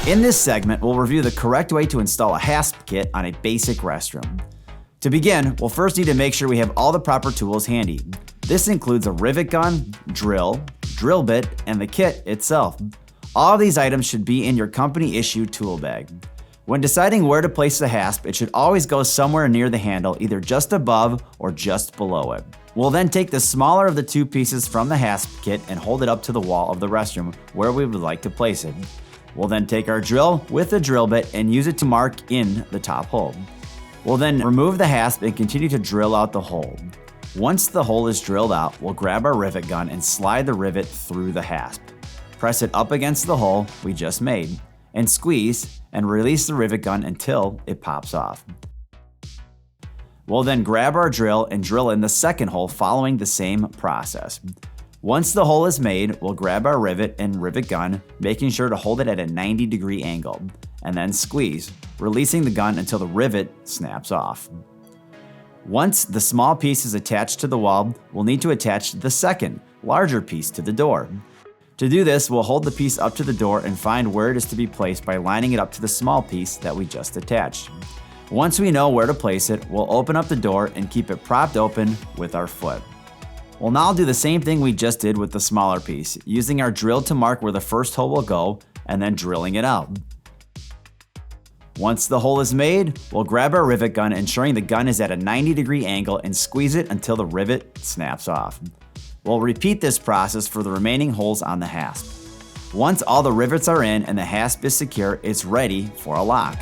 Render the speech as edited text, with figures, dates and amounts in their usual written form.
In this segment, we'll review the correct way to install a hasp kit on a basic restroom. To begin, we'll first need to make sure we have all the proper tools handy. This includes a rivet gun, drill bit, and the kit itself. All of these items should be in your company-issued tool bag. When deciding where to place the hasp, it should always go somewhere near the handle, either just above or just below it. We'll then take the smaller of the two pieces from the hasp kit and hold it up to the wall of the restroom where we would like to place it. We'll then take our drill with the drill bit and use it to mark in the top hole. We'll then remove the hasp and continue to drill out the hole. Once the hole is drilled out, we'll grab our rivet gun and slide the rivet through the hasp. Press it up against the hole we just made and squeeze and release the rivet gun until it pops off. We'll then grab our drill and drill in the second hole following the same process. Once the hole is made, we'll grab our rivet and rivet gun, making sure to hold it at a 90-degree angle, and then squeeze, releasing the gun until the rivet snaps off. Once the small piece is attached to the wall, we'll need to attach the second, larger piece to the door. To do this, we'll hold the piece up to the door and find where it is to be placed by lining it up to the small piece that we just attached. Once we know where to place it, we'll open up the door and keep it propped open with our foot. We'll now do the same thing we just did with the smaller piece, using our drill to mark where the first hole will go and then drilling it out. Once the hole is made, we'll grab our rivet gun, ensuring the gun is at a 90-degree angle, and squeeze it until the rivet snaps off. We'll repeat this process for the remaining holes on the hasp. Once all the rivets are in and the hasp is secure, it's ready for a lock.